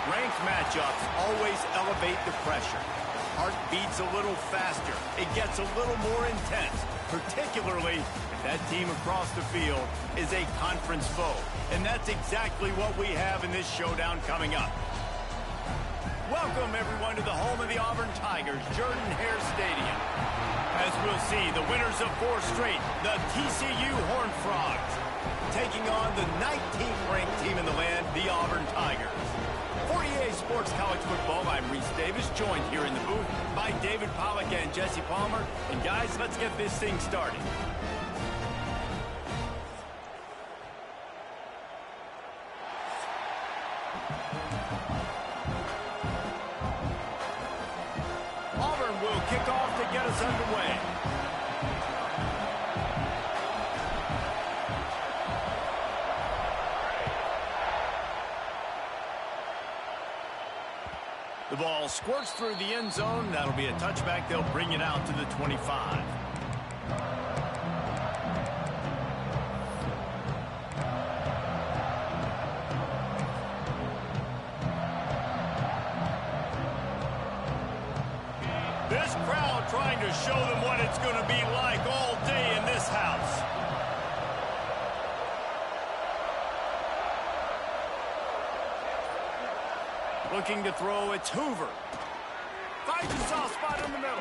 Ranked matchups always elevate the pressure. Heart beats a little faster. It gets a little more intense, particularly if that team across the field is a conference foe. And that's exactly what we have in this showdown coming up. Welcome, everyone, to the home of the Auburn Tigers, Jordan-Hare Stadium. As we'll see, the winners of 4 straight, the TCU Horned Frogs, taking on the 19th-ranked team in the land, the Auburn Tigers. For EA Sports College Football, I'm Reese Davis, joined here in the booth by David Pollack and Jesse Palmer. And guys, let's get this thing started. Auburn will kick off to get us underway. The ball squirts through the end zone. That'll be a touchback. They'll bring it out to the 25. This crowd trying to show them what it's going to be like all day in this house. Looking to throw, it's Hoover. Finds a soft spot in the middle.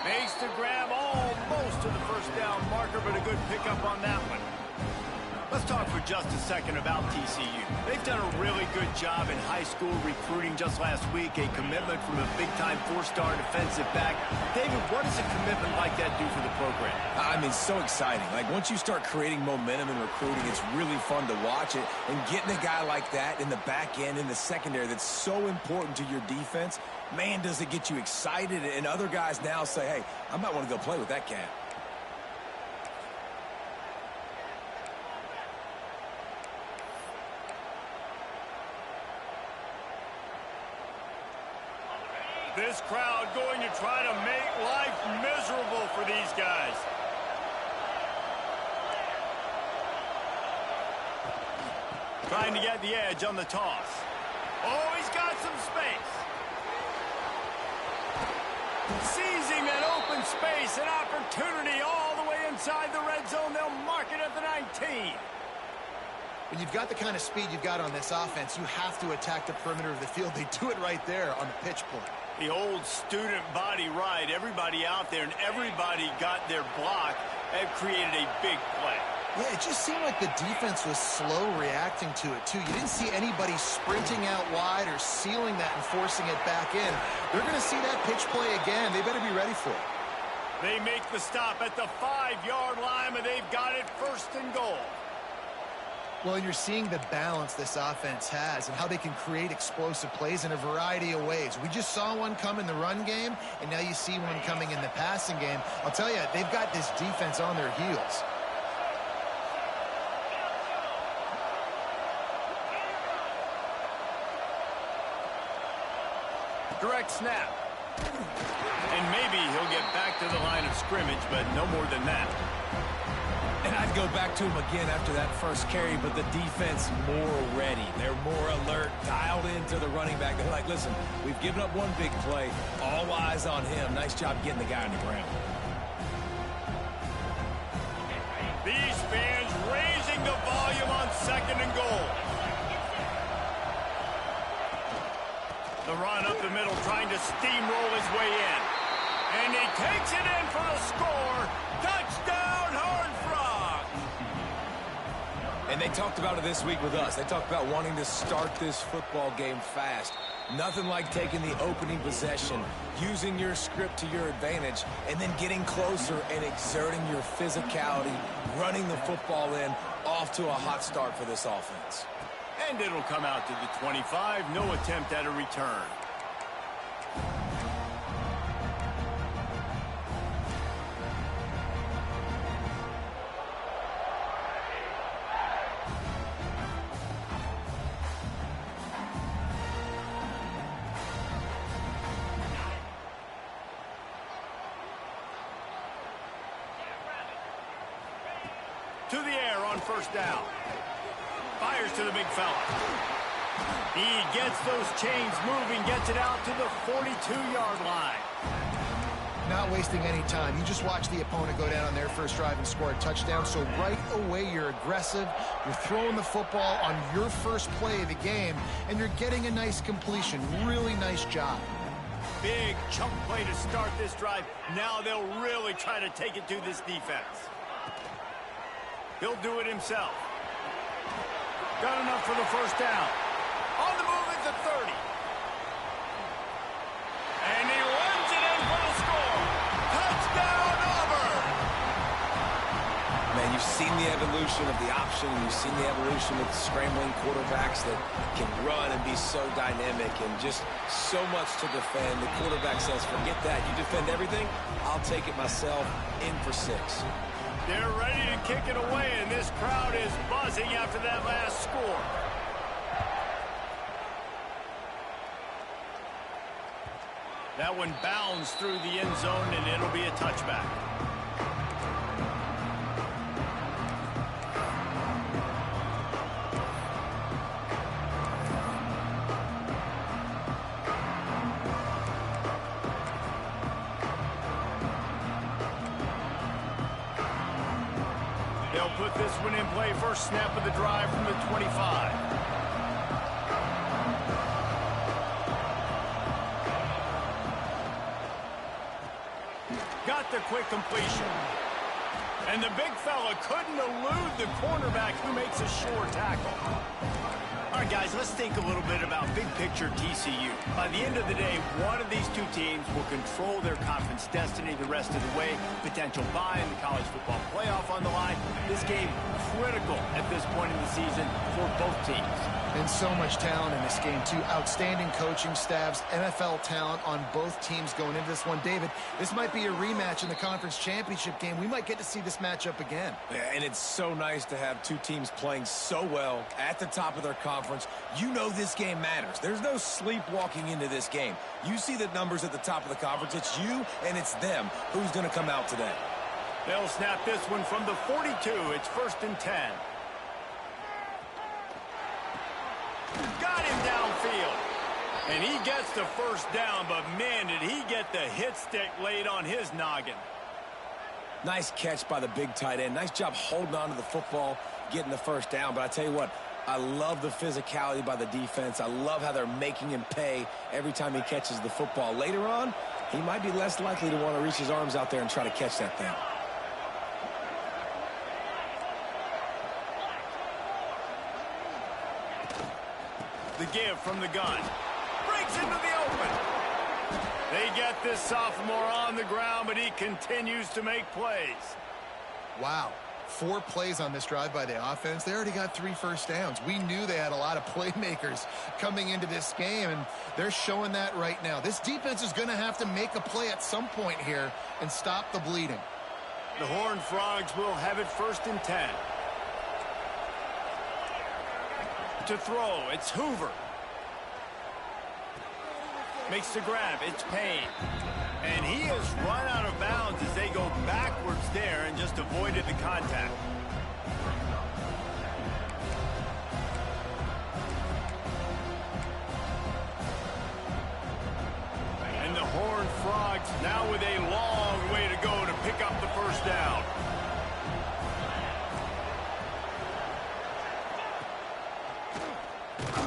Makes the grab almost to the first down marker, but a good pickup on that one. Let's talk for just a second about TCU. They've done a really good job in high school recruiting. Just last week, a commitment from a big-time 4-star defensive back. David, what does a commitment like that do for the program? I mean, so exciting. Like, once you start creating momentum in recruiting, it's really fun to watch it. And getting a guy like that in the back end, in the secondary, that's so important to your defense, man, does it get you excited. And other guys now say, hey, I might want to go play with that cat. This crowd going to try to make life miserable for these guys. Trying to get the edge on the toss. Oh, he's got some space. Seizing that open space, an opportunity all the way inside the red zone. They'll mark it at the 19. When you've got the kind of speed you've got on this offense, you have to attack the perimeter of the field. They do it right there on the pitch play. The old student body right. Everybody out there and everybody got their block and created a big play. Yeah, it just seemed like the defense was slow reacting to it, too. You didn't see anybody sprinting out wide or sealing that and forcing it back in. They're going to see that pitch play again. They better be ready for it. They make the stop at the 5-yard line, and they've got it 1st and goal. Well, you're seeing the balance this offense has and how they can create explosive plays in a variety of ways. We just saw one come in the run game, and now you see one coming in the passing game. I'll tell you, they've got this defense on their heels. Direct snap. And maybe he'll get back to the line of scrimmage, but no more than that. And I'd go back to him again after that first carry, but the defense more ready. They're more alert, dialed into the running back. They're like, listen, we've given up one big play. All eyes on him. Nice job getting the guy on the ground. These fans raising the volume on 2nd and goal. The run up the middle, trying to steamroll his way in. And he takes it in for the score. Touchdown, Horned Frogs! And they talked about it this week with us. They talked about wanting to start this football game fast. Nothing like taking the opening possession, using your script to your advantage, and then getting closer and exerting your physicality, running the football in, off to a hot start for this offense. And it'll come out to the 25. No attempt at a return. To the air on 1st down. Fires to the big fella. He gets those chains moving, gets it out to the 42-yard line. Not wasting any time. You just watch the opponent go down on their first drive and score a touchdown. So right away, you're aggressive. You're throwing the football on your first play of the game, and you're getting a nice completion. Really nice job. Big chunk play to start this drive. Now they'll really try to take it to this defense. He'll do it himself. Got enough for the first down. On the move at the 30. And he runs it in for the score. Touchdown, Auburn! Man, you've seen the evolution of the option. You've seen the evolution of the scrambling quarterbacks that can run and be so dynamic and just so much to defend. The quarterback says, forget that. You defend everything, I'll take it myself. In for 6. They're ready to kick it away, and this crowd is buzzing after that last score. That one bounds through the end zone, and it'll be a touchback. They'll put this one in play. First snap of the drive from the 25. Got the quick completion. And the big fella couldn't elude the cornerback who makes a sure tackle. All right, guys, let's think a little bit about big picture TCU. By the end of the day, one of these two teams will control their conference destiny the rest of the way. Potential bye in the college football playoff on the line. This game critical at this point in the season for both teams. And so much talent in this game, too. Outstanding coaching staffs, NFL talent on both teams going into this one. David, this might be a rematch in the conference championship game. We might get to see this matchup again. Yeah, and it's so nice to have two teams playing so well at the top of their conference. You know this game matters. There's no sleepwalking into this game. You see the numbers at the top of the conference. It's you and it's them. Who's going to come out today? They'll snap this one from the 42. It's 1st and 10. Got him downfield. And he gets the first down, but man, did he get the hit stick laid on his noggin. Nice catch by the big tight end. Nice job holding on to the football, getting the first down. But I tell you what, I love the physicality by the defense. I love how they're making him pay every time he catches the football. Later on, he might be less likely to want to reach his arms out there and try to catch that thing. The give from the gun. Breaks into the open. They get this sophomore on the ground, but he continues to make plays. Wow. 4 plays on this drive by the offense. They already got 3 first downs. We knew they had a lot of playmakers coming into this game, and they're showing that right now. This defense is going to have to make a play at some point here and stop the bleeding. The Horned Frogs will have it 1st and 10. To throw, it's Hoover. Makes the grab, it's Payne. And he has run out of bounds as they go backwards there and just avoided the contact. And the Horned Frogs now with a long way to go to pick up the first down.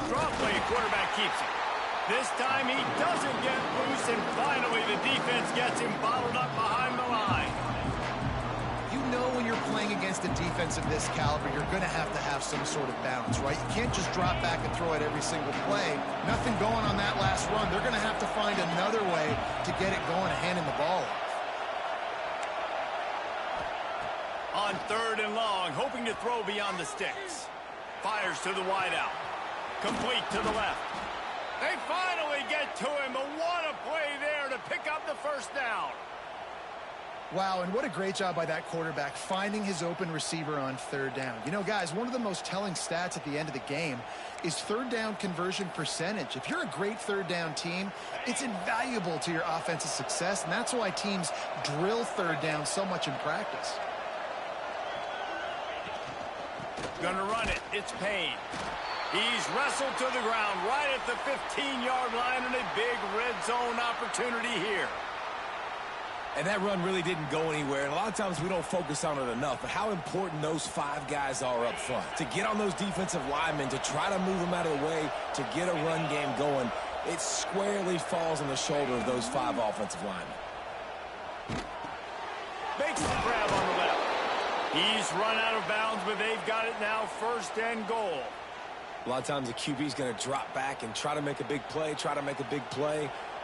Draw play, quarterback keeps it. This time he doesn't get loose, and finally the defense gets him bottled up behind the line. You know when you're playing against a defense of this caliber, you're going to have some sort of balance, right? You can't just drop back and throw it every single play. Nothing going on that last run. They're going to have to find another way to get it going and handing the ball off. On 3rd and long, hoping to throw beyond the sticks. Fires to the wideout. Complete to the left. They finally get to him, but what a play there to pick up the first down. Wow, and what a great job by that quarterback finding his open receiver on 3rd down. You know, guys, one of the most telling stats at the end of the game is 3rd down conversion percentage. If you're a great 3rd down team, it's invaluable to your offensive success, and that's why teams drill 3rd down so much in practice. Gonna run it. It's Payne. He's wrestled to the ground right at the 15-yard line, and a big red zone opportunity here. And that run really didn't go anywhere. And a lot of times we don't focus on it enough, but how important those 5 guys are up front. To get on those defensive linemen, to try to move them out of the way, to get a run game going, it squarely falls on the shoulder of those 5 offensive linemen. Makes the grab on the left. He's run out of bounds, but they've got it now 1st and goal. A lot of times the QB is going to drop back and try to make a big play,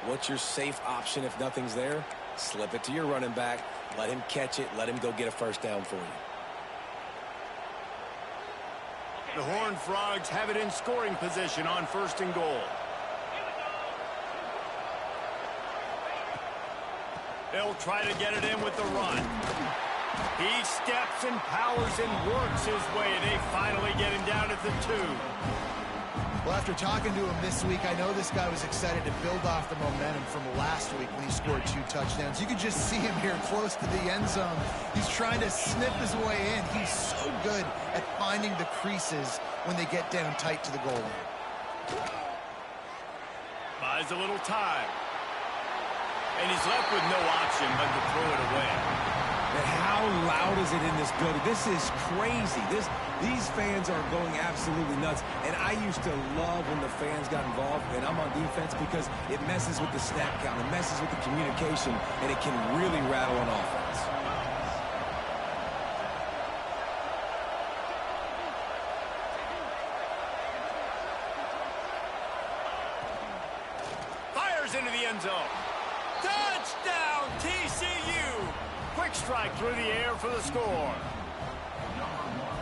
What's your safe option if nothing's there? Slip it to your running back. Let him catch it. Let him go get a 1st down for you. The Horned Frogs have it in scoring position on 1st and goal. They'll try to get it in with the run. He steps and powers and works his way. They finally get him down at the 2. Well, after talking to him this week, I know this guy was excited to build off the momentum from last week when he scored 2 touchdowns. You could just see him here close to the end zone. He's trying to snip his way in. He's so good at finding the creases when they get down tight to the goal line. Buys a little time. And he's left with no option but to throw it away. And how loud is it in this building? This is crazy. These fans are going absolutely nuts. And I used to love when the fans got involved, and I'm on defense, because it messes with the snap count. It messes with the communication, and it can really rattle an offense. Fires into the end zone. Touchdown, TCU! Quick strike through the air for the score.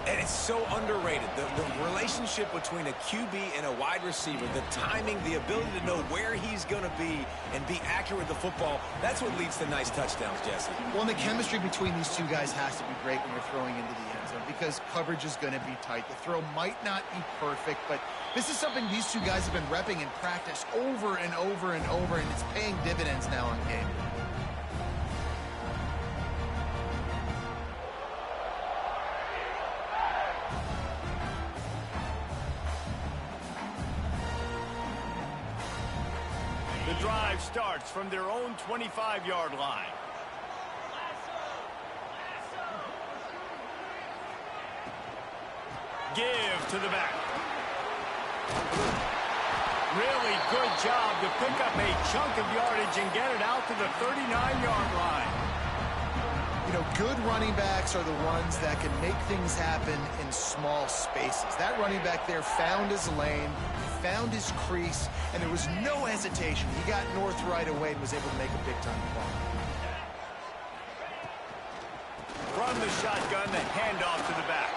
And it's so underrated. The relationship between a QB and a wide receiver, the timing, the ability to know where he's going to be and be accurate with the football, that's what leads to nice touchdowns, Jesse. Well, and the chemistry between these 2 guys has to be great when you're throwing into the end zone, because coverage is going to be tight. The throw might not be perfect, but this is something these 2 guys have been repping in practice over and over and over, and it's paying dividends now on game. The drive starts from their own 25-yard line. Give to the back. Really good job to pick up a chunk of yardage and get it out to the 39-yard line. You know, good running backs are the ones that can make things happen in small spaces. That running back there found his lane, found his crease, and there was no hesitation. He got north right away and was able to make a big-time play. From the shotgun, the handoff to the back.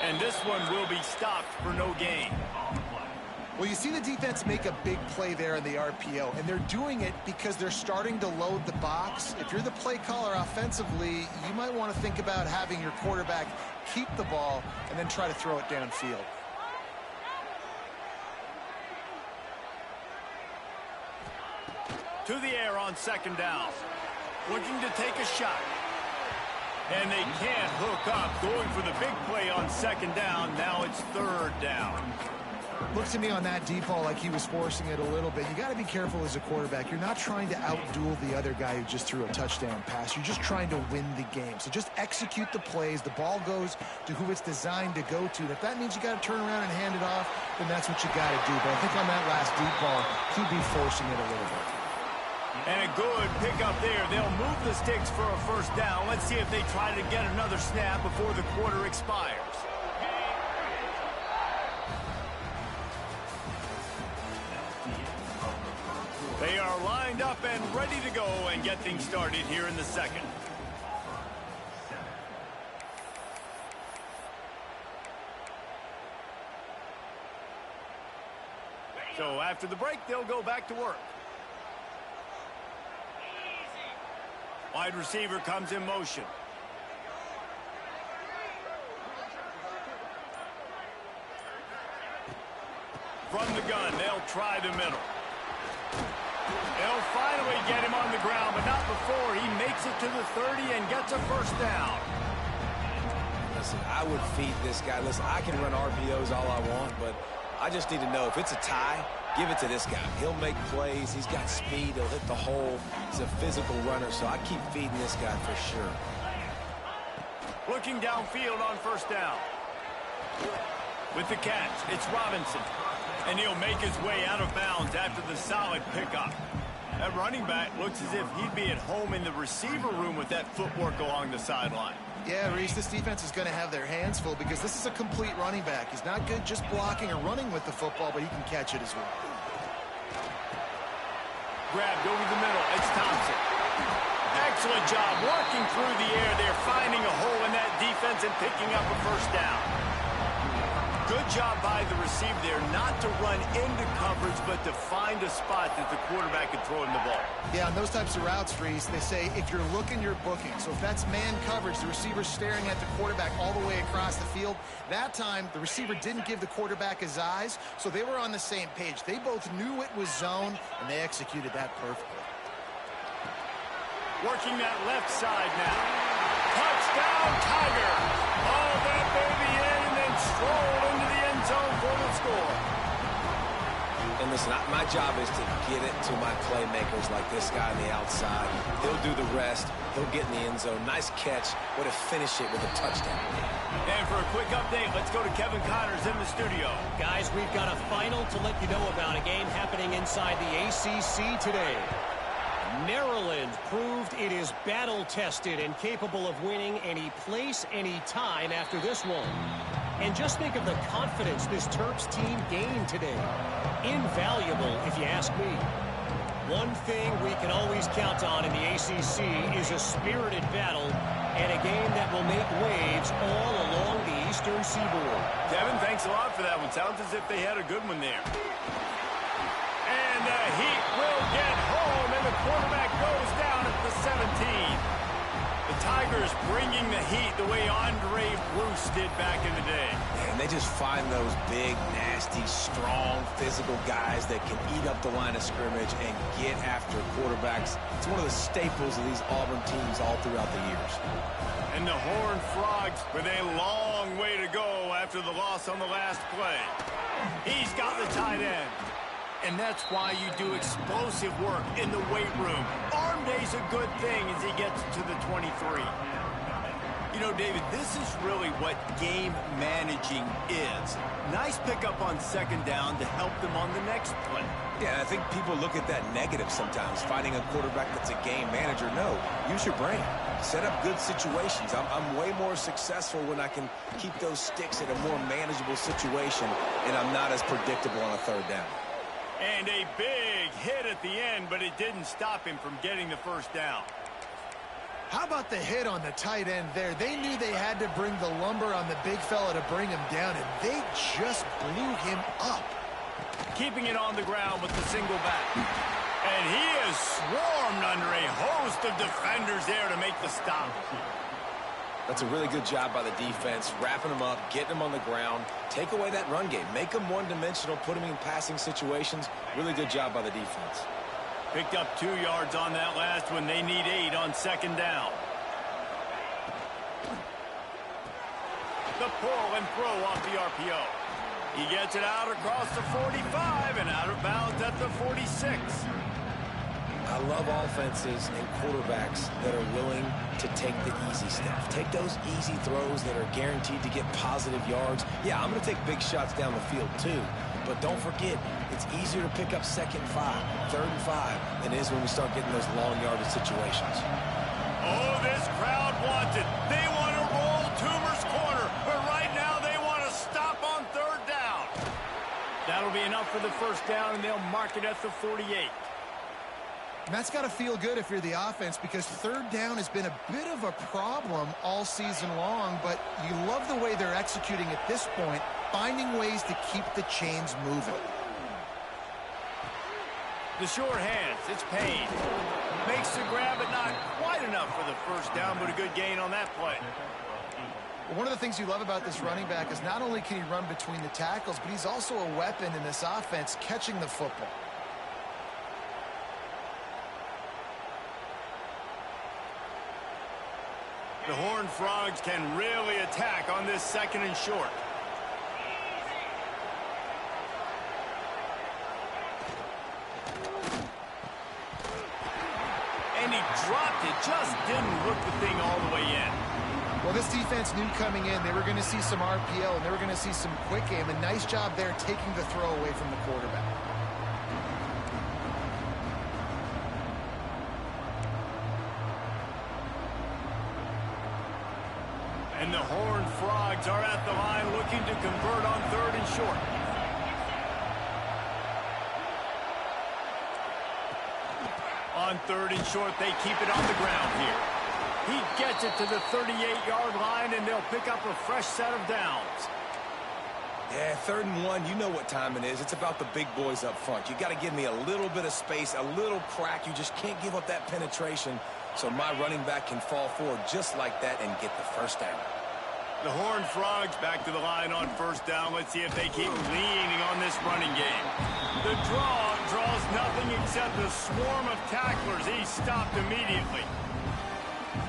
And this one will be stopped for no gain. Well, you see the defense make a big play there in the RPO, and they're doing it because they're starting to load the box. If you're the play caller offensively, you might want to think about having your quarterback keep the ball and then try to throw it downfield. To the air on 2nd down. Looking to take a shot. And they can't hook up. Going for the big play on 2nd down. Now it's 3rd down. Looks to me on that deep ball like he was forcing it a little bit. You got to be careful as a quarterback. You're not trying to outduel the other guy who just threw a touchdown pass. You're just trying to win the game. So just execute the plays. The ball goes to who it's designed to go to. If that means you got to turn around and hand it off, then that's what you got to do. But I think on that last deep ball, he'd be forcing it a little bit. And a good pickup there. They'll move the sticks for a 1st down. Let's see if they try to get another snap before the quarter expires. They are lined up and ready to go and get things started here in the 2nd. So after the break, they'll go back to work. Wide receiver comes in motion. From the gun, they'll try the middle. They'll finally get him on the ground, but not before he makes it to the 30 and gets a 1st down. Listen, I would feed this guy. Listen, I can run RPOs all I want, but I just need to know if it's a tie, give it to this guy. He'll make plays. He's got speed. He'll hit the hole. He's a physical runner, so I keep feeding this guy for sure. Looking downfield on first down. With the catch, it's Robinson. And he'll make his way out of bounds after the solid pickup. That running back looks as if he'd be at home in the receiver room with that footwork along the sideline. Yeah, Reese, this defense is going to have their hands full because this is a complete running back. He's not good just blocking or running with the football, but he can catch it as well. Grabbed over the middle. It's Thompson. Excellent job working through the air there, finding a hole in that defense and picking up a first down. Good job by the receiver there, not to run into coverage, but to find a spot that the quarterback can throw in the ball. Yeah, on those types of routes, Reese, they say if you're looking, you're booking. So if that's man coverage, the receiver's staring at the quarterback all the way across the field. That time, the receiver didn't give the quarterback his eyes, so they were on the same page. They both knew it was zone, and they executed that perfectly. Working that left side now. Touchdown, Tiger! All that baby in and then stroll into the end zone for the score. And listen, my job is to get it to my playmakers like this guy on the outside. He'll do the rest. He'll get in the end zone. Nice catch. Way to finish it with a touchdown. And for a quick update, let's go to Kevin Connors in the studio. Guys, we've got a final to let you know about, a game happening inside the ACC today. Maryland proved it is battle-tested and capable of winning any place, any time after this one. And just think of the confidence this Terps team gained today. Invaluable, if you ask me. One thing we can always count on in the ACC is a spirited battle and a game that will make waves all along the Eastern Seaboard. Kevin, thanks a lot for that one. Sounds as if they had a good one there. And the Heat will get home, and the quarterback goes down at the 17. The Tigers bringing the heat the way Andre Bruce did back in the day. And they just find those big, nasty, strong, physical guys that can eat up the line of scrimmage and get after quarterbacks. It's one of the staples of these Auburn teams all throughout the years. And the Horned Frogs with a long way to go after the loss on the last play. He's got the tight end. And that's why you do explosive work in the weight room. Arm day's a good thing as he gets to the 23. You know, David, this is really what game managing is. Nice pickup on second down to help them on the next play. Yeah, I think people look at that negative sometimes, finding a quarterback that's a game manager. No, use your brain. Set up good situations. I'm way more successful when I can keep those sticks in a more manageable situation, and I'm not as predictable on a third down. And a big hit at the end, but it didn't stop him from getting the first down. How about the hit on the tight end there? They knew they had to bring the lumber on the big fella to bring him down, and they just blew him up. Keeping it on the ground with the single back. And he is swarmed under a host of defenders there to make the stop. That's a really good job by the defense, wrapping them up, getting them on the ground, take away that run game, make them one-dimensional, put them in passing situations. Really good job by the defense. Picked up 2 yards on that last one. They need 8 on second down. The pull and throw off the RPO. He gets it out across the 45 and out of bounds at the 46. I love offenses and quarterbacks that are willing to take the easy stuff. Take those easy throws that are guaranteed to get positive yards. Yeah, I'm going to take big shots down the field too. But don't forget, it's easier to pick up second and 5, third and 5 than it is when we start getting those long yardage situations. Oh, this crowd wants it. They want to roll Toomer's corner. But right now they want to stop on third down. That'll be enough for the first down, and they'll mark it at the 48. And that's got to feel good if you're the offense, because third down has been a bit of a problem all season long, but you love the way they're executing at this point, finding ways to keep the chains moving. The short hands, it's Payne. Makes the grab, but not quite enough for the first down, but a good gain on that play. One of the things you love about this running back is not only can he run between the tackles, but he's also a weapon in this offense catching the football. The Horned Frogs can really attack on this 2nd and short. And he dropped it. Just didn't look the thing all the way in. Well, this defense knew coming in they were going to see some RPO and they were going to see some quick game. A nice job there taking the throw away from the quarterback. And the Horned Frogs are at the line looking to convert on 3rd and short. On 3rd and short, they keep it on the ground here. He gets it to the 38-yard line, and they'll pick up a fresh set of downs. Yeah, 3rd and 1, you know what time it is. It's about the big boys up front. You got to give me a little bit of space, a little crack. You just can't give up that penetration so my running back can fall forward just like that and get the first down. The Horned Frogs back to the line on 1st down. Let's see if they keep leaning on this running game. The draw draws nothing except a swarm of tacklers. He's stopped immediately.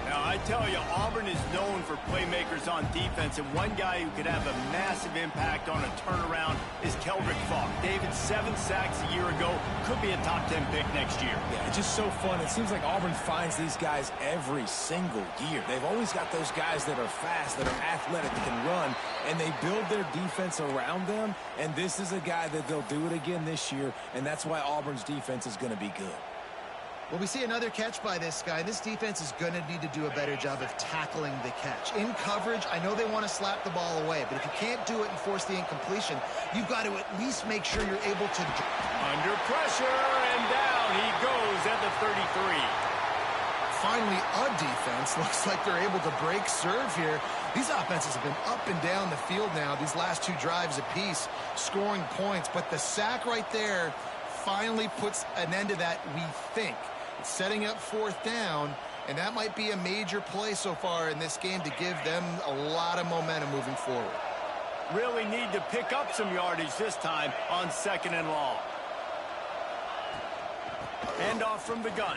Now, I tell you, Auburn is known for playmakers on defense, and one guy who could have a massive impact on a turnaround is Keldrick Falk. David, 7 sacks a year ago, could be a top 10 pick next year. Yeah, it's just so fun. It seems like Auburn finds these guys every single year. They've always got those guys that are fast, that are athletic, that can run, and they build their defense around them, and this is a guy that they'll do it again this year, and that's why Auburn's defense is going to be good. Well, we see another catch by this guy. This defense is going to need to do a better job of tackling the catch. In coverage, I know they want to slap the ball away, but if you can't do it and force the incompletion, you've got to at least make sure you're able to... Under pressure, and down he goes at the 33. Finally, a defense looks like they're able to break serve here. These offenses have been up and down the field now, these last 2 drives apiece, scoring points, but the sack right there finally puts an end to that, we think. It's setting up 4th down, and that might be a major play so far in this game to give them a lot of momentum moving forward. Really need to pick up some yardage this time on 2nd and long. Hand off from the gun.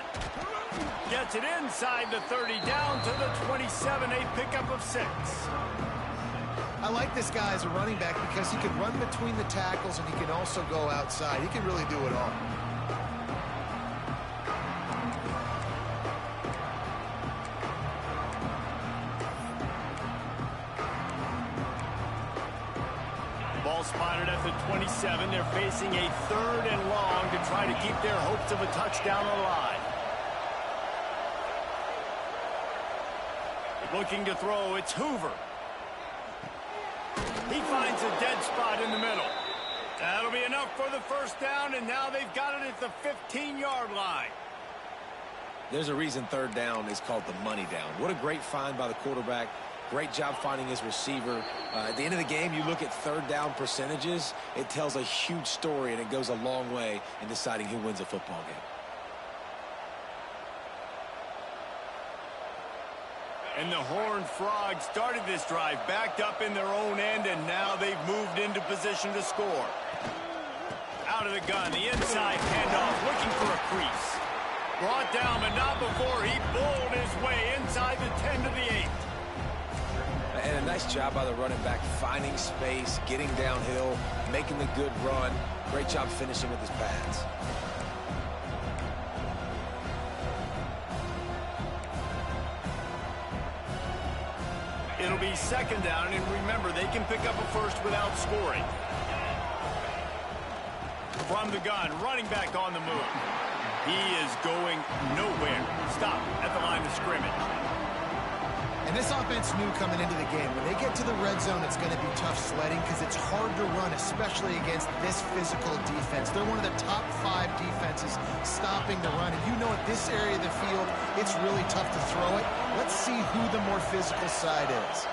Gets it inside the 30, down to the 27, a pickup of 6. I like this guy as a running back because he can run between the tackles and he can also go outside. He can really do it all. Ball spotted at the 27. They're facing a 3rd and long to try to keep their hopes of a touchdown alive. Looking to throw, it's Hoover. He finds a dead spot in the middle. That'll be enough for the 1st down, and now they've got it at the 15-yard line. There's a reason 3rd down is called the money down. What a great find by the quarterback. Great job finding his receiver. At the end of the game, you look at 3rd down percentages. It tells a huge story, and it goes a long way in deciding who wins a football game. And the Horned Frogs started this drive backed up in their own end, and now they've moved into position to score. Out of the gun, the inside handoff, looking for a crease. Brought down, but not before he bowled his way inside the 10 to the 8. And a nice job by the running back, finding space, getting downhill, making the good run. Great job finishing with his pads. It'll be 2nd down, and remember, they can pick up a first without scoring. From the gun, running back on the move. He is going nowhere. Stop at the line of scrimmage. And this offense knew coming into the game, when they get to the red zone, it's going to be tough sledding because it's hard to run, especially against this physical defense. They're one of the top 5 defenses stopping the run. And you know at this area of the field, it's really tough to throw it. Let's see who the more physical side is.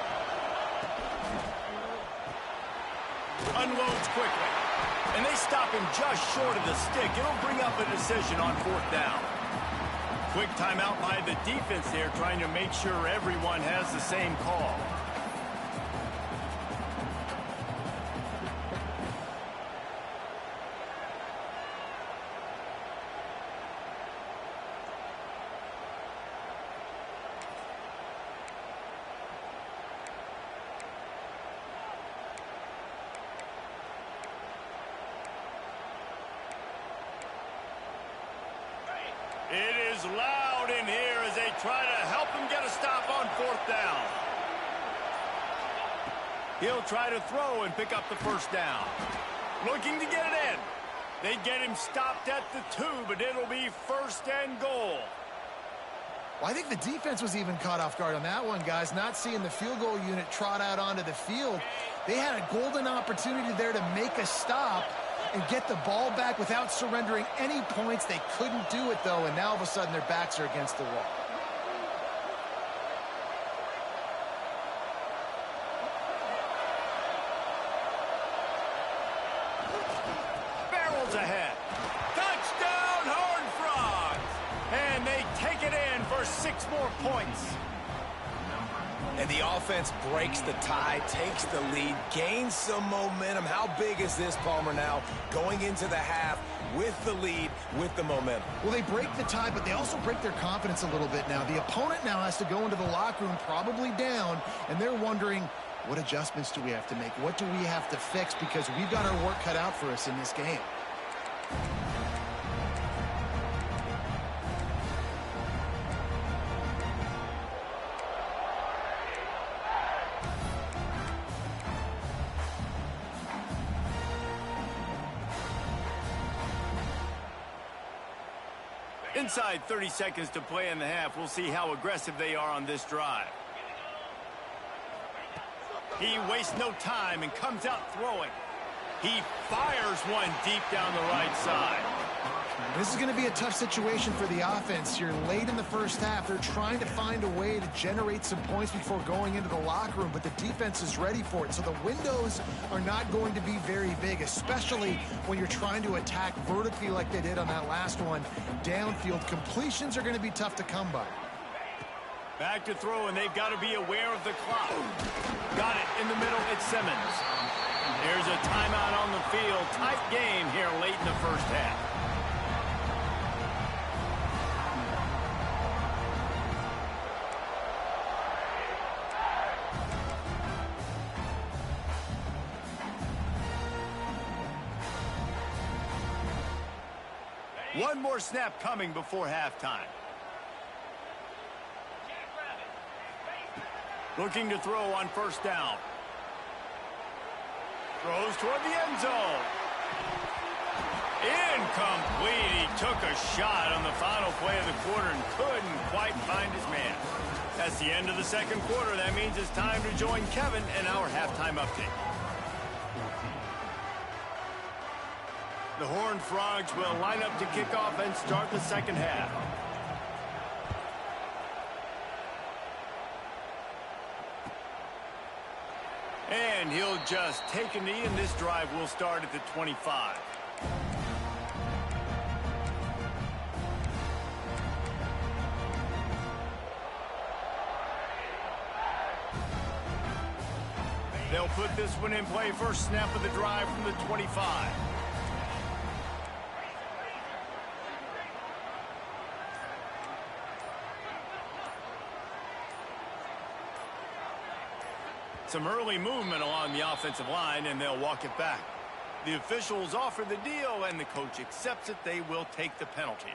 Unloads quickly. And they stop him just short of the stick. It'll bring up a decision on 4th down. Quick timeout by the defense there, trying to make sure everyone has the same call. It is loud in here as they try to help him get a stop on 4th down. He'll try to throw and pick up the first down. Looking to get it in. They get him stopped at the 2, but it'll be 1st and goal. Well, I think the defense was even caught off guard on that one, guys. Not seeing the field goal unit trot out onto the field. They had a golden opportunity there to make a stop and get the ball back without surrendering any points. They couldn't do it, though, and now all of a sudden their backs are against the wall. Barrels ahead. Touchdown, Horned Frogs! And they take it in for 6 more points. And the offense breaks the tie, takes the lead, gains some momentum. How big is this, Palmer, now going into the half with the lead, with the momentum? Well, they break the tie, but they also break their confidence a little bit now. The opponent now has to go into the locker room probably down, and they're wondering, what adjustments do we have to make? What do we have to fix? Because we've got our work cut out for us in this game. Inside 30 seconds to play in the half. We'll see how aggressive they are on this drive. He wastes no time and comes out throwing. He fires one deep down the right side. This is going to be a tough situation for the offense. You're late in the first half. They're trying to find a way to generate some points before going into the locker room, but the defense is ready for it. So the windows are not going to be very big, especially when you're trying to attack vertically like they did on that last one. Downfield completions are going to be tough to come by. Back to throw, and they've got to be aware of the clock. Got it in the middle. It's Simmons. There's a timeout on the field. Tight game here late in the first half. One more snap coming before halftime. Looking to throw on 1st down. Throws toward the end zone. Incomplete. He took a shot on the final play of the quarter and couldn't quite find his man. That's the end of the 2nd quarter. That means it's time to join Kevin in our halftime update. The Horned Frogs will line up to kick off and start the 2nd half. And he'll just take a knee, and this drive will start at the 25. They'll put this one in play. First snap of the drive from the 25. Some early movement along the offensive line, and they'll walk it back. The officials offer the deal, and the coach accepts it. They will take the penalty.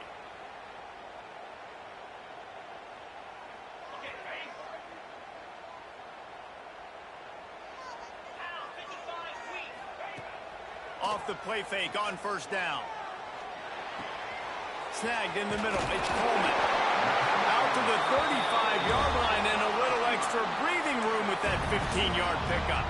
Off the play fake on 1st down. Snagged in the middle. It's Coleman. Out to the 35-yard line, and a little extra breathing room with that 15-yard pickup.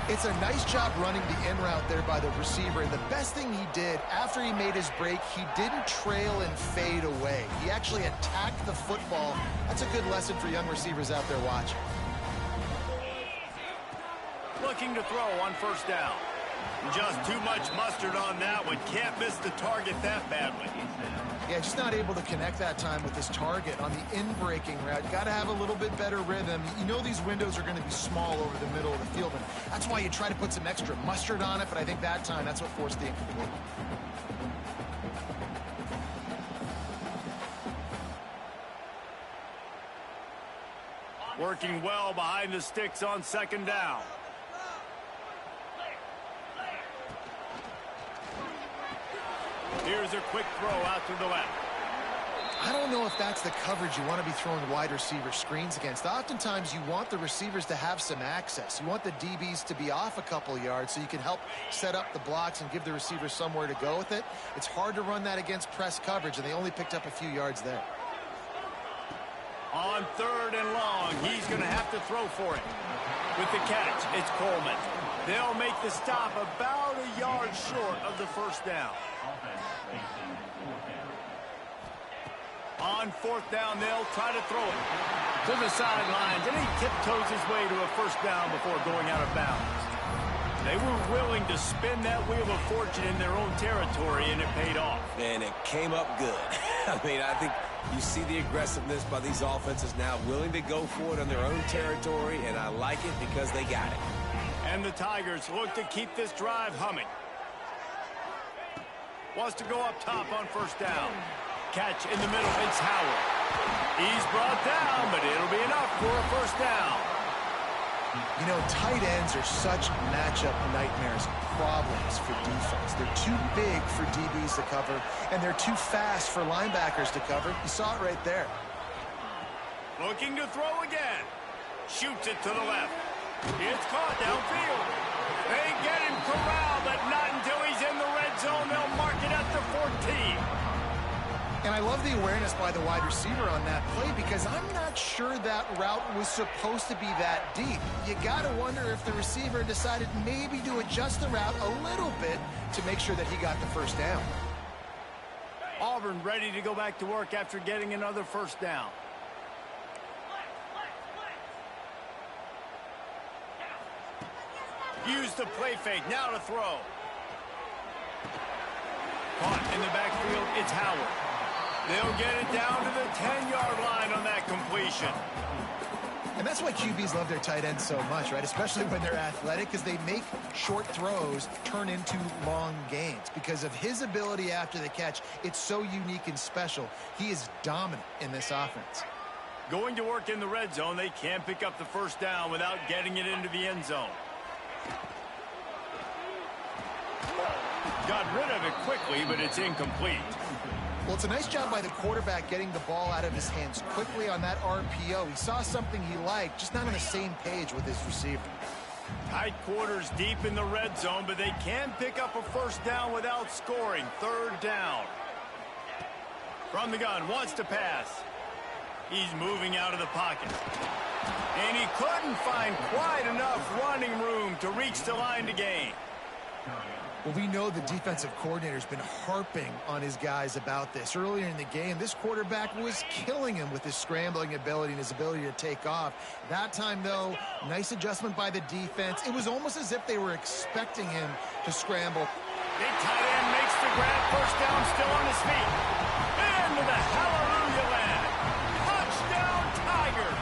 It's a nice job running the in route there by the receiver. And the best thing he did after he made his break, he didn't trail and fade away. He actually attacked the football. That's a good lesson for young receivers out there watching. Looking to throw on 1st down. Just too much mustard on that one. Can't miss the target that badly. Yeah, just not able to connect that time with his target on the in-breaking route. Got to have a little bit better rhythm. You know these windows are going to be small over the middle of the field, and that's why you try to put some extra mustard on it, but I think that time that's what forced the incomplete. Working well behind the sticks on 2nd down. Here's a quick throw out to the left. I don't know if that's the coverage you want to be throwing wide receiver screens against. Oftentimes, you want the receivers to have some access. You want the DBs to be off a couple yards so you can help set up the blocks and give the receivers somewhere to go with it. It's hard to run that against press coverage, and they only picked up a few yards there. On 3rd and long, he's going to have to throw for it. With the catch, it's Coleman. They'll make the stop about a yard short of the first down. On 4th down, they'll try to throw it to the sidelines, and he tiptoes his way to a first down before going out of bounds. They were willing to spin that wheel of fortune in their own territory, and it paid off. And it came up good. I mean, I think you see the aggressiveness by these offenses now, willing to go for it on their own territory, and I like it because they got it. And the Tigers look to keep this drive humming. Wants to go up top on first down. Catch in the middle, it's Howard. He's brought down, but it'll be enough for a first down. You know, tight ends are such matchup nightmares, problems for defense. They're too big for DBs to cover, and they're too fast for linebackers to cover. You saw it right there. Looking to throw again. Shoots it to the left. It's caught downfield. They get him corralled, but not until he's in the red zone. They'll mark it at the 14. And I love the awareness by the wide receiver on that play because I'm not sure that route was supposed to be that deep. You got to wonder if the receiver decided maybe to adjust the route a little bit to make sure that he got the first down. Auburn ready to go back to work after getting another first down. Use the play fake, now to throw. Caught in the backfield, it's Howard. They'll get it down to the 10-yard line on that completion. And that's why QBs love their tight ends so much, right? Especially when they're athletic, because they make short throws turn into long gains. Because of his ability after the catch, it's so unique and special. He is dominant in this offense. Going to work in the red zone, they can't pick up the first down without getting it into the end zone. Got rid of it quickly, but it's incomplete. Well, it's a nice job by the quarterback getting the ball out of his hands quickly on that RPO. He saw something he liked, just not on the same page with his receiver. Tight quarters deep in the red zone, but they can pick up a first down without scoring. 3rd down. From the gun, wants to pass. He's moving out of the pocket. And he couldn't find quite enough running room to reach the line to gain. Well, we know the defensive coordinator's been harping on his guys about this. Earlier in the game, this quarterback was killing him with his scrambling ability and his ability to take off. That time, though, nice adjustment by the defense. It was almost as if they were expecting him to scramble. Big tight end makes the grab. First down, still on his feet. Into the hallelujah land. Touchdown, Tigers.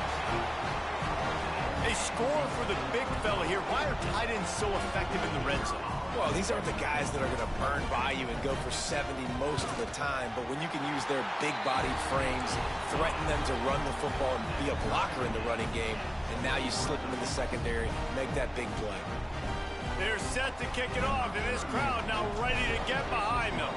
They score for the big fella here. Why are tight ends so effective in the red zone? Well, these aren't the guys that are going to burn by you and go for 70 most of the time, but when you can use their big-bodied frames, threaten them to run the football and be a blocker in the running game, and now you slip them in the secondary, make that big play. They're set to kick it off, and this crowd now ready to get behind them.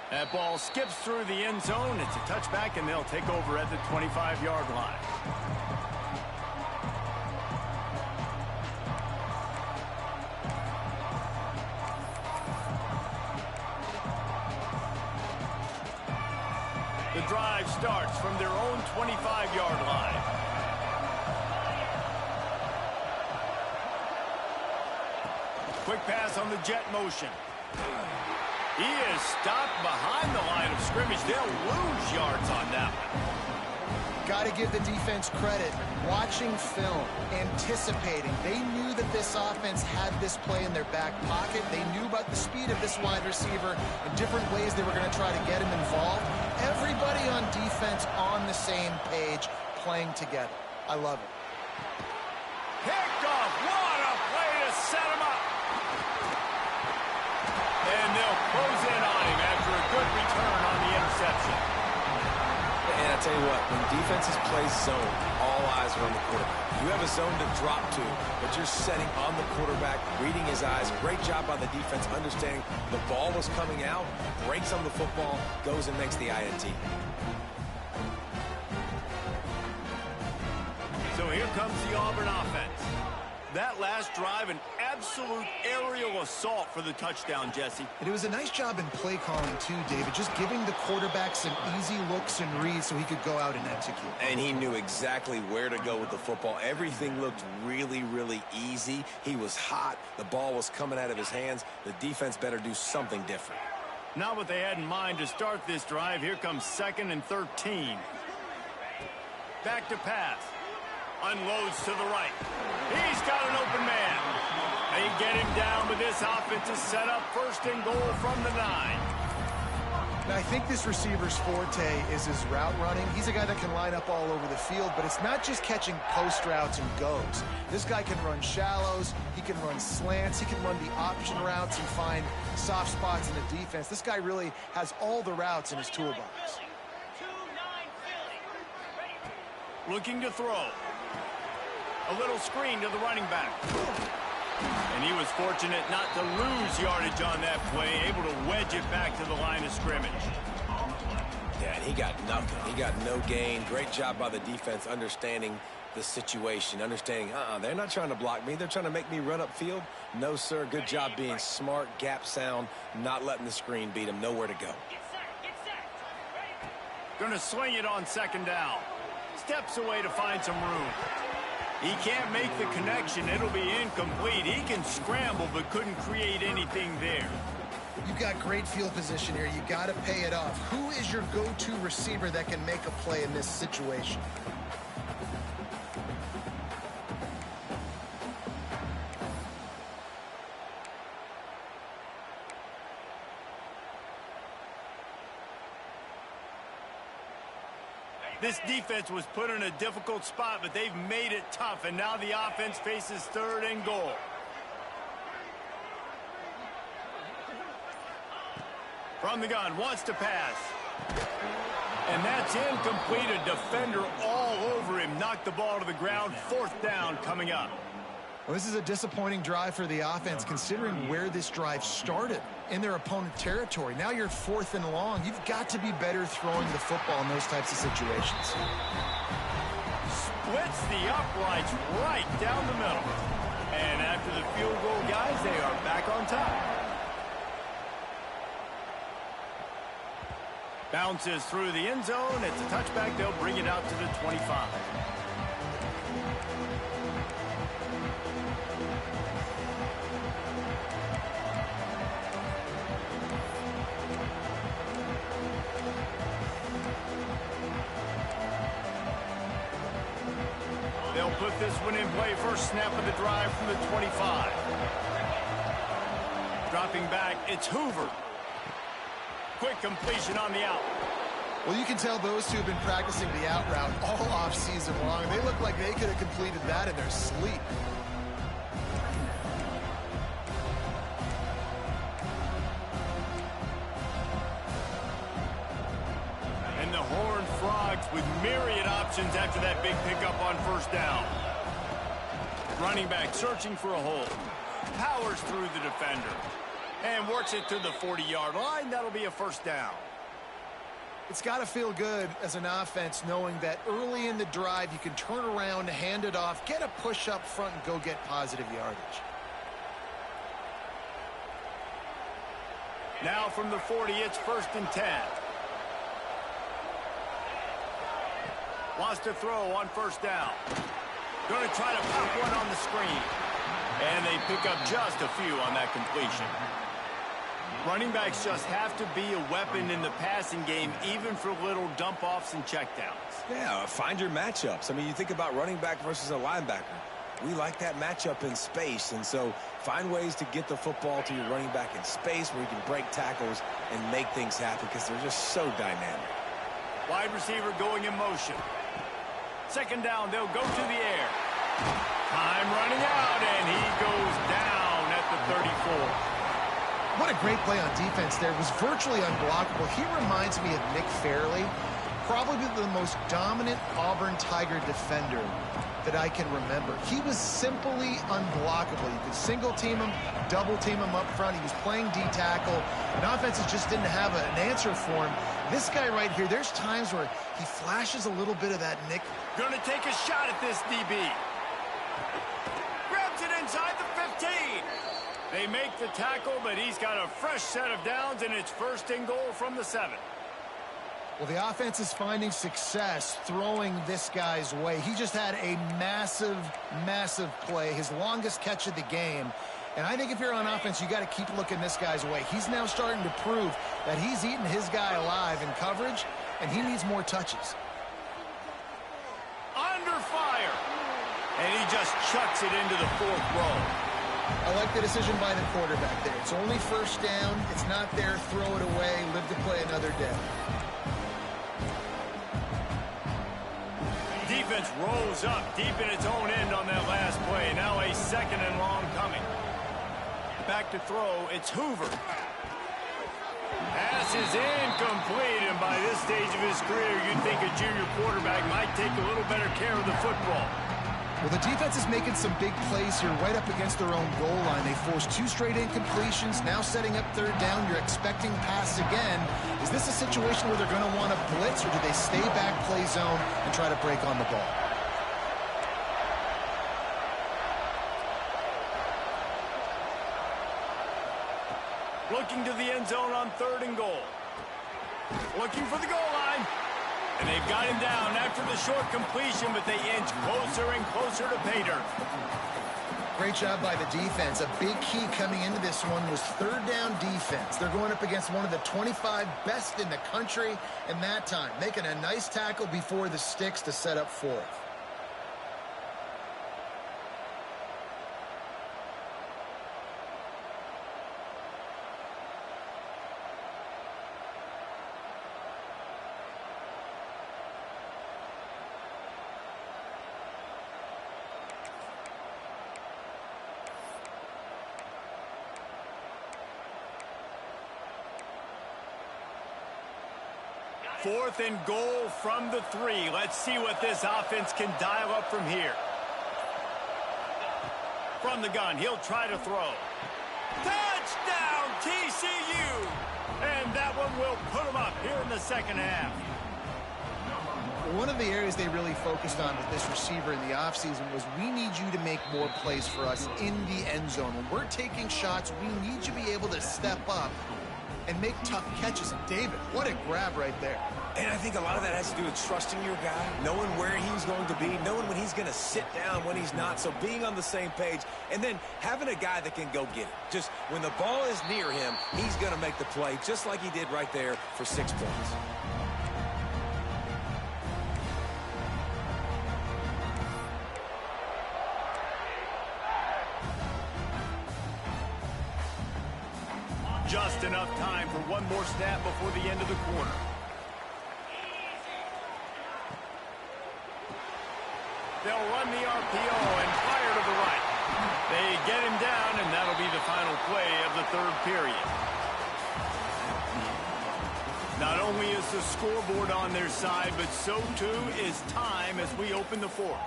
That ball skips through the end zone. It's a touchback, and they'll take over at the 25-yard line. The drive starts from their own 25-yard line. Quick pass on the jet motion. He is stopped behind the line of scrimmage. They'll lose yards on that one. Got to give the defense credit. Watching film, anticipating. They knew that this offense had this play in their back pocket. They knew about the speed of this wide receiver and different ways they were going to try to get him involved. Everybody on defense on the same page, playing together. I love it. Picked off. What a play to set him up. And they'll close in on him after a good return on the interception. And I tell you what, when defenses play zone, all eyes are on the quarterback. You have a zone to drop to, but you're setting on the quarterback, reading his eyes. Great job by the defense, understanding the ball was coming out, breaks on the football, goes and makes the INT. So here comes the Auburn offense. That last drive, an absolute aerial assault for the touchdown, Jesse. And it was a nice job in play calling too, David, just giving the quarterback some easy looks and reads so he could go out and execute. And he knew exactly where to go with the football. Everything looked really, really easy. He was hot. The ball was coming out of his hands. The defense better do something different. Not what they had in mind to start this drive. Here comes 2nd and 13. Back to pass. Unloads to the right. He's got an open man. They get him down, but this offense is set up 1st and goal from the 9. Now, I think this receiver's forte is his route running. He's a guy that can line up all over the field, but it's not just catching post routes and goes. This guy can run shallows, he can run slants, he can run the option routes and find soft spots in the defense. This guy really has all the routes in his toolbox. Looking to throw. A little screen to the running back. And he was fortunate not to lose yardage on that play, able to wedge it back to the line of scrimmage. Yeah, and he got nothing. He got no gain. Great job by the defense understanding the situation, understanding, they're not trying to block me. They're trying to make me run upfield. No, sir. Good job being smart, gap sound, not letting the screen beat him. Nowhere to go. Going to sling it on 2nd down. Steps away to find some room. He can't make the connection. It'll be incomplete. He can scramble, but couldn't create anything there. You've got great field position here. You got to pay it off. Who is your go-to receiver that can make a play in this situation? This defense was put in a difficult spot, but they've made it tough, and now the offense faces 3rd and goal. From the gun, wants to pass. And that's incomplete. A defender all over him. Knocked the ball to the ground. 4th down coming up. Well, this is a disappointing drive for the offense, considering where this drive started in their opponent territory. Now you're 4th and long. You've got to be better throwing the football in those types of situations. Splits the uprights right down the middle. And after the field goal, guys, they are back on top. Bounces through the end zone. It's a touchback. They'll bring it out to the 25. They'll put this one in play. First snap of the drive from the 25. Dropping back, it's Hoover. Quick completion on the out. Well, you can tell those two have been practicing the out route all off season long. They look like they could have completed that in their sleep. And the Horned Frogs with myriad options after that big pickup on 1st down. Running back searching for a hole. Powers through the defender. And works it to the 40-yard line. That'll be a 1st down. It's got to feel good as an offense knowing that early in the drive you can turn around, hand it off, get a push up front, and go get positive yardage. Now from the 40, it's 1st and 10. Wants to throw on 1st down. Going to try to pop one on the screen. And they pick up just a few on that completion. Running backs just have to be a weapon in the passing game, even for little dump-offs and checkdowns. Yeah, find your matchups. I mean, you think about running back versus a linebacker. We like that matchup in space, and so find ways to get the football to your running back in space where you can break tackles and make things happen because they're just so dynamic. Wide receiver going in motion. 2nd down, they'll go to the air. Time running out, and he goes down at the 34. What a great play on defense there. It was virtually unblockable. He reminds me of Nick Fairley, probably the most dominant Auburn Tiger defender that I can remember. He was simply unblockable. You could single team him, double team him up front. He was playing D-tackle, and offenses just didn't have an answer for him. This guy right here, there's times where he flashes a little bit of that nick. Going to take a shot at this DB. Grabs it inside the 15. They make the tackle, but he's got a fresh set of downs, and it's 1st and goal from the 7. Well, the offense is finding success throwing this guy's way. He just had a massive, massive play, his longest catch of the game. And I think if you're on offense, you got to keep looking this guy's way. He's now starting to prove that he's eating his guy alive in coverage, and he needs more touches. Under fire. And he just chucks it into the 4th row. I like the decision by the quarterback there. It's only 1st down. It's not there. Throw it away. Live to play another day. Defense rolls up deep in its own end on that last play. Now a 2nd and long coming. Back to throw. It's Hoover. Pass is incomplete, and by this stage of his career, you'd think a junior quarterback might take a little better care of the football. Well, the defense is making some big plays here right up against their own goal line. They forced 2 straight incompletions, now setting up 3rd down. You're expecting pass again. Is this a situation where they're going to want to blitz, or do they stay back, play zone, and try to break on the ball? Looking to the end zone on 3rd and goal. Looking for the goal line. And they've got him down after the short completion, but they inch closer and closer to pay dirt. Great job by the defense. A big key coming into this one was 3rd down defense. They're going up against one of the 25 best in the country in that time, making a nice tackle before the sticks to set up 4th. Fourth and goal from the 3. Let's see what this offense can dial up from here. From the gun, he'll try to throw. Touchdown, TCU! And that one will put them up here in the 2nd half. One of the areas they really focused on with this receiver in the offseason was, we need you to make more plays for us in the end zone. When we're taking shots, we need you to be able to step up and make tough catches. And David, what a grab right there. And I think a lot of that has to do with trusting your guy, knowing where he's going to be, knowing when he's going to sit down, when he's not. So being on the same page, and then having a guy that can go get it. Just when the ball is near him, he's going to make the play, just like he did right there for 6 points. Just enough time for one more snap before the end of the quarter. They'll run the RPO and fire to the right. They get him down, and that'll be the final play of the 3rd period. Not only is the scoreboard on their side, but so too is time as we open the 4th.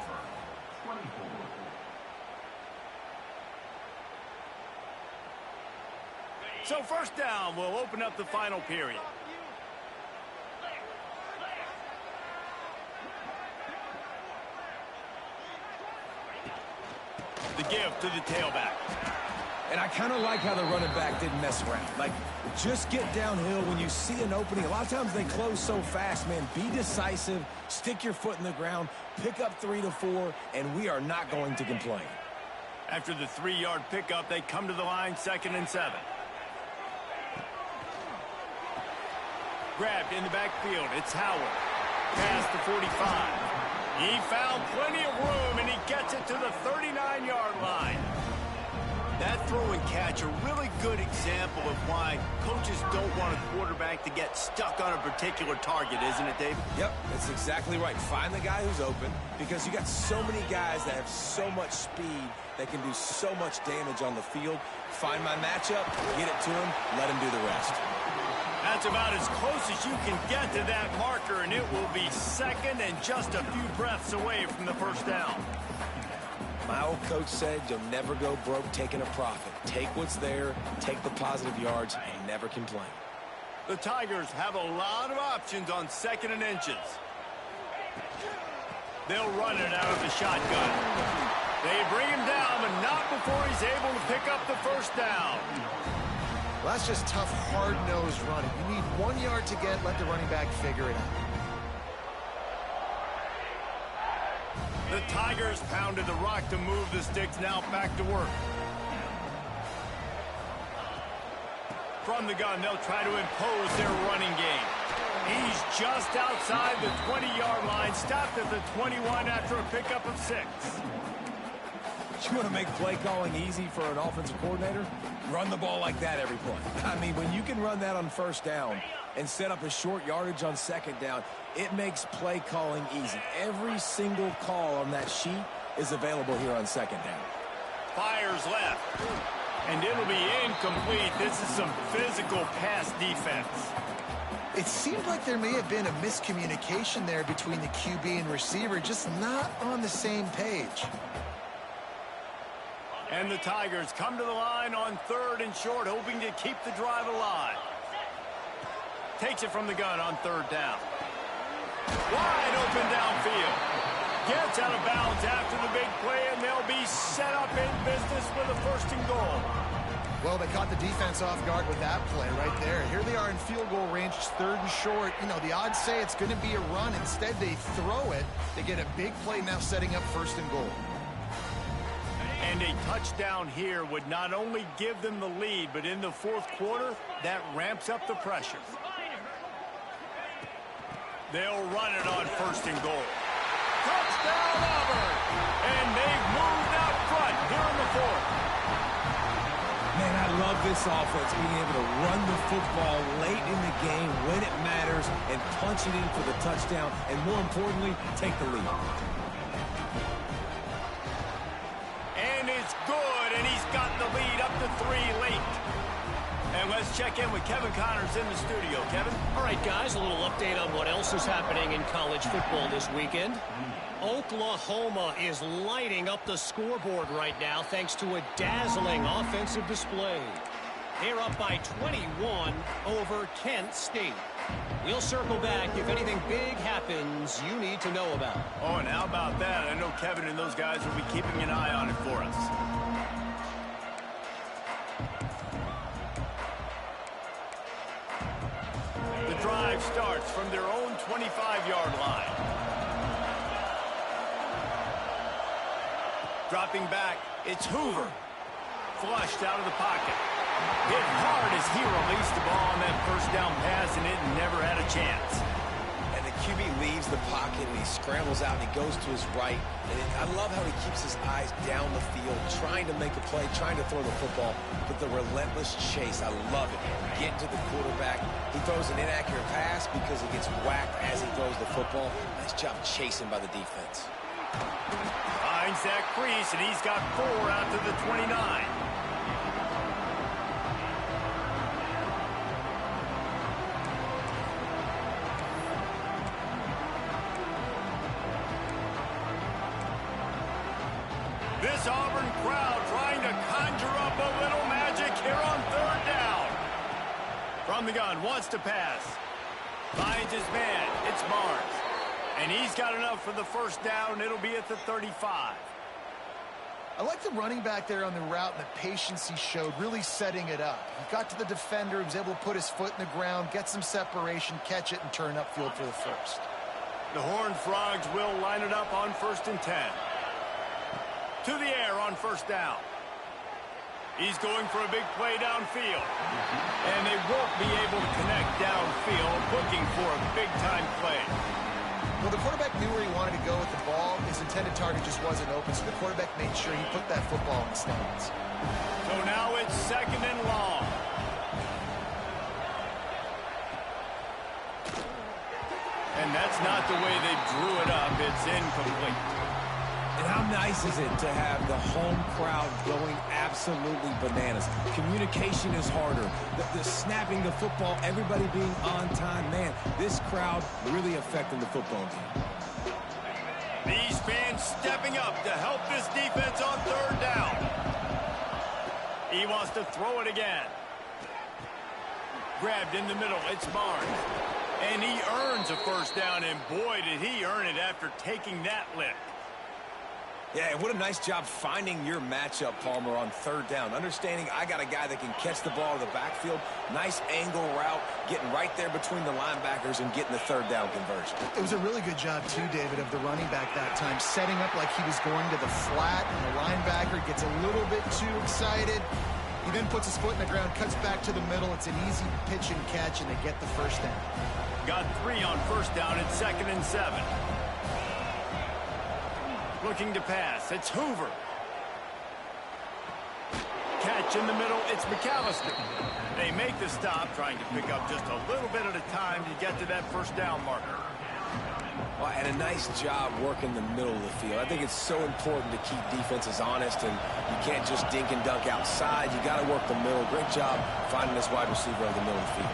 So 1st down will open up the final period. The give to the tailback. And I kind of like how the running back didn't mess around. Like, just get downhill when you see an opening. A lot of times they close so fast, man. Be decisive, stick your foot in the ground, pick up 3 to 4, and we are not going to complain. After the 3-yard pickup, they come to the line, 2nd and 7. Grabbed in the backfield. It's Howard. Past the 45. He found plenty of room, and he gets it to the 39-yard line. That throw and catch, a really good example of why coaches don't want a quarterback to get stuck on a particular target, isn't it, Dave? Yep, that's exactly right. Find the guy who's open, because you got so many guys that have so much speed that can do so much damage on the field. Find my matchup, get it to him, let him do the rest. That's about as close as you can get to that marker, and it will be second and just a few breaths away from the first down. My old coach said you'll never go broke taking a profit. Take what's there, take the positive yards, and never complain. The Tigers have a lot of options on 2nd and inches. They'll run it out of the shotgun. They bring him down, but not before he's able to pick up the first down. Well, that's just tough, hard-nosed running. You need 1 yard to get, let the running back figure it out. The Tigers pounded the rock to move the sticks, now back to work. From the gun, they'll try to impose their running game. He's just outside the 20-yard line, stopped at the 21 after a pickup of 6. You want to make play calling easy for an offensive coordinator? Run the ball like that every play. I mean, when you can run that on first down and set up a short yardage on 2nd down, it makes play calling easy. Every single call on that sheet is available here on 2nd down. Fires left. And it'll be incomplete. This is some physical pass defense. It seemed like there may have been a miscommunication there between the QB and receiver, just not on the same page. And the Tigers come to the line on 3rd and short, hoping to keep the drive alive. Takes it from the gun on 3rd down. Wide open downfield. Gets out of bounds after the big play, and they'll be set up in business with a 1st and goal. Well, they caught the defense off guard with that play right there. Here they are in field goal range, 3rd and short. You know, the odds say it's going to be a run. Instead, they throw it. They get a big play now setting up 1st and goal. And a touchdown here would not only give them the lead, but in the 4th quarter, that ramps up the pressure. They'll run it on 1st and goal. Touchdown, Auburn! And they've moved out front here in the 4th. Man, I love this offense, being able to run the football late in the game when it matters and punch it in for the touchdown, and more importantly, take the lead. And it's good, and he's got the lead up to 3 late. And let's check in with Kevin Connors in the studio. Kevin? All right, guys, a little update on what else is happening in college football this weekend. Oklahoma is lighting up the scoreboard right now thanks to a dazzling offensive display. They're up by 21 over Kent State. We'll circle back if anything big happens you need to know about. Oh, and how about that? I know Kevin and those guys will be keeping an eye on it for us. The drive starts from their own 25-yard line. Dropping back, it's Hoover. Flushed out of the pocket. Hit hard as he released the ball on that 1st down pass, and it never had a chance. And the QB leaves the pocket, and he scrambles out, and he goes to his right. And I love how he keeps his eyes down the field, trying to make a play, trying to throw the football, but the relentless chase, I love it. Get to the quarterback. He throws an inaccurate pass because he gets whacked as he throws the football. Nice job chasing by the defense. Finds that crease, and he's got 4 out to the 29. This Auburn crowd trying to conjure up a little magic here on 3rd down. From the gun, wants to pass. Finds his man. It's Barnes. And he's got enough for the 1st down. It'll be at the 35. I like the running back there on the route and the patience he showed, really setting it up. He got to the defender, he was able to put his foot in the ground, get some separation, catch it, and turn upfield for the 1st. The Horned Frogs will line it up on 1st and 10. To the air on 1st down. He's going for a big play downfield. And they won't be able to connect downfield, looking for a big-time play. Well, the quarterback knew where he wanted to go with the ball. His intended target just wasn't open, so the quarterback made sure he put that football in the stands. So now it's 2nd and long. And that's not the way they drew it up. It's incomplete. And how nice is it to have the home crowd going absolutely bananas? Communication is harder. The snapping the football, everybody being on time. Man, this crowd really affecting the football game. These fans stepping up to help this defense on third down. He wants to throw it again. Grabbed in the middle. It's Barnes. And he earns a first down, and boy, did he earn it after taking that lick. Yeah, what a nice job finding your matchup, Palmer, on third down. Understanding I got a guy that can catch the ball in the backfield. Nice angle route, getting right there between the linebackers and getting the third down conversion. It was a really good job, too, David, of the running back that time, setting up like he was going to the flat, and the linebacker gets a little bit too excited. He then puts his foot in the ground, cuts back to the middle. It's an easy pitch and catch, and they get the first down. Got 3 on first down at 2nd and 7. Looking to pass. It's Hoover. Catch in the middle. It's McAllister. They make the stop, trying to pick up just a little bit at a time to get to that first down marker. Well, and a nice job working the middle of the field. I think it's so important to keep defenses honest, and you can't just dink and dunk outside. You got to work the middle. Great job finding this wide receiver in the middle of the field.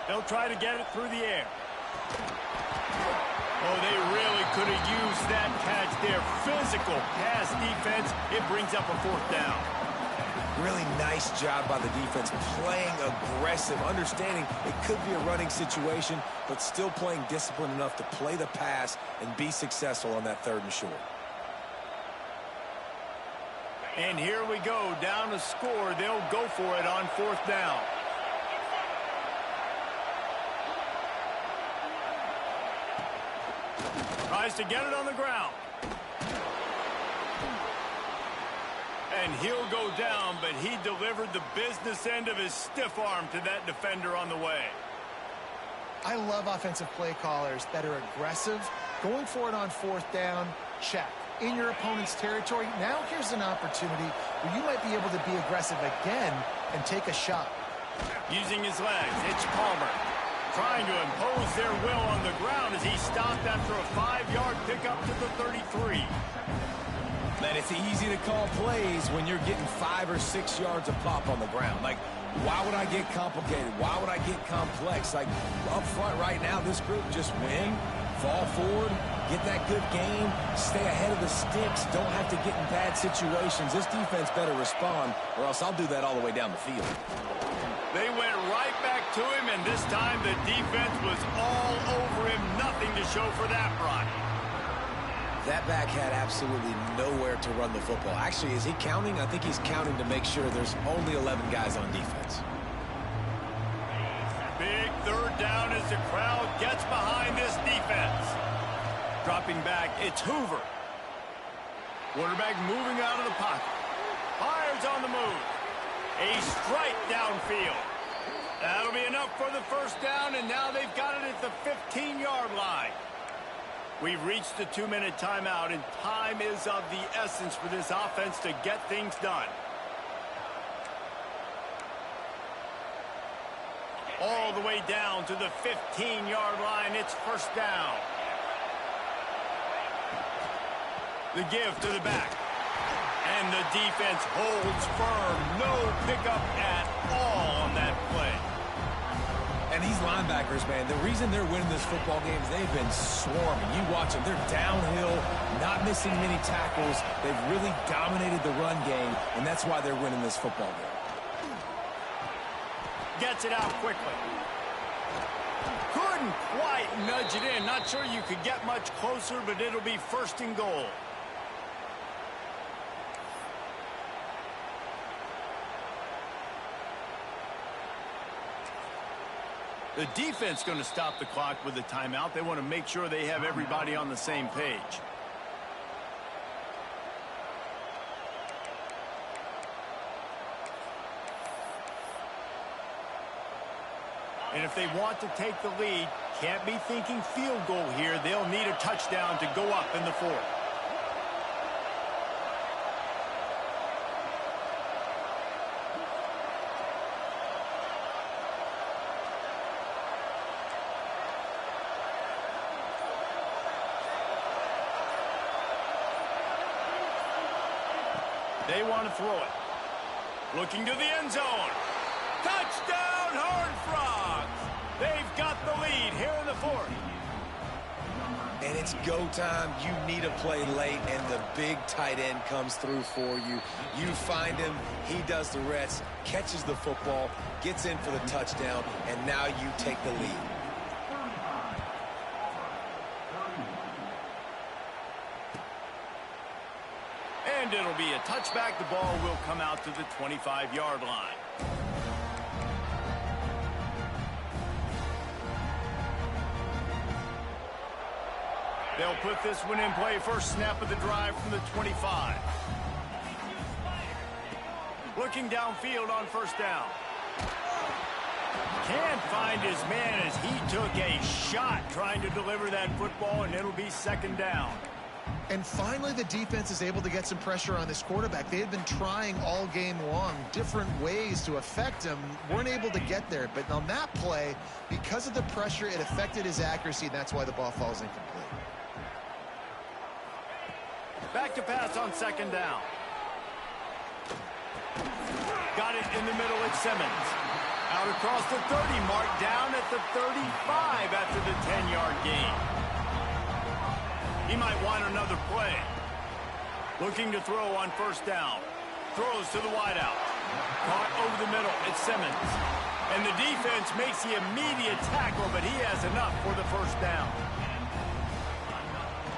They'll try to get it through the air. Oh, they really could have used that catch there. Physical pass defense. It brings up a fourth down. Really nice job by the defense, playing aggressive, understanding it could be a running situation, but still playing disciplined enough to play the pass and be successful on that 3rd and short. And here we go, down to score. They'll go for it on 4th down. Tries to get it on the ground. And he'll go down, but he delivered the business end of his stiff arm to that defender on the way. I love offensive play callers that are aggressive. Going for it on 4th down, check. In your opponent's territory, now here's an opportunity where you might be able to be aggressive again and take a shot. Using his legs, it's Palmer. Trying to impose their will on the ground as he stopped after a 5-yard pickup to the 33. Man, it's easy to call plays when you're getting 5 or 6 yards a pop on the ground. Like, why would I get complicated? Why would I get complex? Like, up front right now, this group just win, fall forward, get that good game, stay ahead of the sticks, don't have to get in bad situations. This defense better respond, or else I'll do that all the way down the field. They went right back to him, and this time the defense was all over him. Nothing to show for that run. That back had absolutely nowhere to run the football. Actually, is he counting? I think he's counting to make sure there's only 11 guys on defense. Big 3rd down as the crowd gets behind this defense. Dropping back, it's Hoover. Quarterback moving out of the pocket. Fires on the move. A strike downfield. That'll be enough for the first down, and now they've got it at the 15-yard line. We've reached the 2-minute timeout, and time is of the essence for this offense to get things done. All the way down to the 15-yard line. It's first down. The give to the back. And the defense holds firm. No pickup at all on that play. And these linebackers, man, the reason they're winning this football game is they've been swarming. You watch them. They're downhill, not missing many tackles. They've really dominated the run game, and that's why they're winning this football game. Gets it out quickly. Couldn't quite nudge it in. Not sure you could get much closer, but it'll be 1st and goal. The defense going to stop the clock with a timeout. They want to make sure they have everybody on the same page. And if they want to take the lead, can't be thinking field goal here. They'll need a touchdown to go up in the 4th. They want to throw it. Looking to the end zone. Touchdown, Horned Frogs! They've got the lead here in the fourth. And it's go time. You need a play late, and the big tight end comes through for you. You find him, he does the rest, catches the football, gets in for the touchdown, and now you take the lead. And it'll be a touchback. The ball will come out to the 25-yard line. They'll put this one in play. First snap of the drive from the 25. Looking downfield on first down. Can't find his man as he took a shot trying to deliver that football, and it'll be second down. And finally, the defense is able to get some pressure on this quarterback. They had been trying all game long different ways to affect him. Weren't able to get there. But on that play, because of the pressure, it affected his accuracy. That's why the ball falls incomplete. Back to pass on second down. Got it in the middle at Simmons. Out across the 30 mark, down at the 35 after the 10-yard gain. He might want another play. Looking to throw on first down. Throws to the wideout. Caught over the middle. It's Simmons. And the defense makes the immediate tackle, but he has enough for the first down.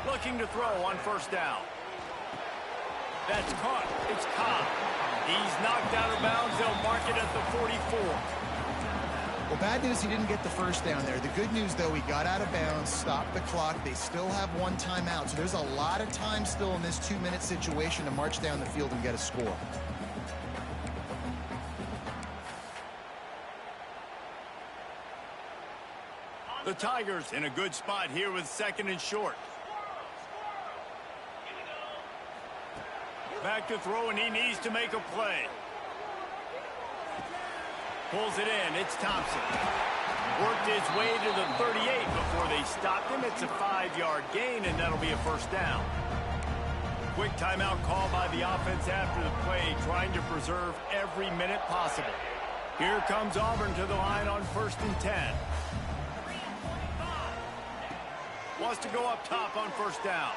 Looking to throw on first down. That's caught. It's Cobb. He's knocked out of bounds. They'll mark it at the 44. Well, bad news, he didn't get the first down there. The good news, though, he got out of bounds, stopped the clock. They still have one timeout, so there's a lot of time still in this 2-minute situation to march down the field and get a score. The Tigers in a good spot here with second and short. Back to throw, and he needs to make a play. Pulls it in. It's Thompson. Worked his way to the 38 before they stopped him. It's a 5-yard gain, and that'll be a first down. Quick timeout call by the offense after the play, trying to preserve every minute possible. Here comes Auburn to the line on 1st and 10. Wants to go up top on first down.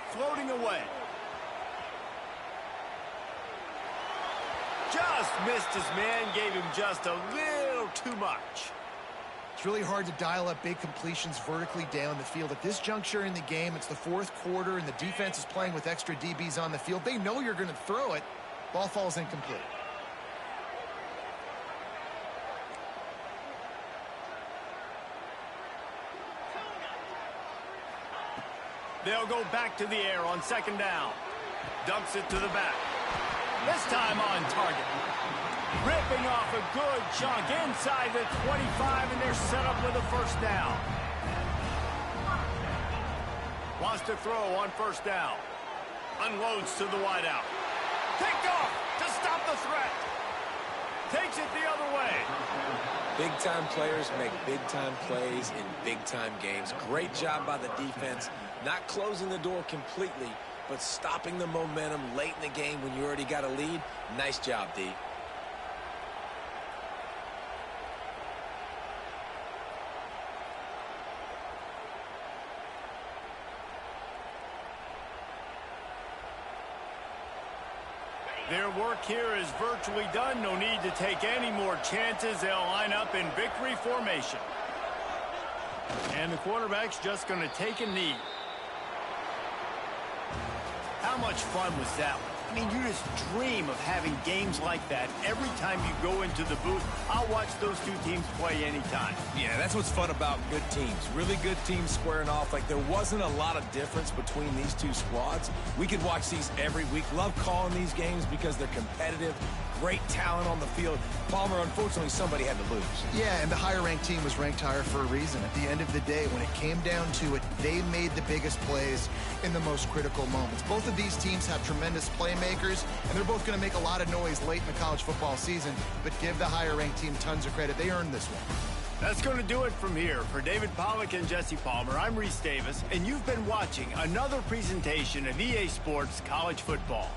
Floating away. Just missed his man, gave him just a little too much. It's really hard to dial up big completions vertically down the field. At this juncture in the game, it's the fourth quarter, and the defense is playing with extra DBs on the field. They know you're going to throw it. Ball falls incomplete. They'll go back to the air on second down. Dumps it to the back. This time on target. Ripping off a good chunk inside the 25, and they're set up with a first down. Wants to throw on first down. Unloads to the wideout. Picked off to stop the threat. Takes it the other way. Big-time players make big-time plays in big-time games. Great job by the defense, not closing the door completely, but stopping the momentum late in the game when you already got a lead. Nice job, D. Their work here is virtually done. No need to take any more chances. They'll line up in victory formation. And the quarterback's just going to take a knee. How much fun was that one? I mean, you just dream of having games like that every time you go into the booth. I'll watch those two teams play anytime. Yeah, that's what's fun about good teams. Really good teams squaring off. Like, there wasn't a lot of difference between these two squads. We could watch these every week. Love calling these games because they're competitive. Great talent on the field. Palmer, unfortunately, somebody had to lose. Yeah, and the higher-ranked team was ranked higher for a reason. At the end of the day, when it came down to it, they made the biggest plays in the most critical moments. Both of these teams have tremendous playmakers, and they're both going to make a lot of noise late in the college football season, but give the higher-ranked team tons of credit. They earned this one. That's going to do it from here. For David Pollack and Jesse Palmer, I'm Reese Davis, and you've been watching another presentation of EA Sports College Football.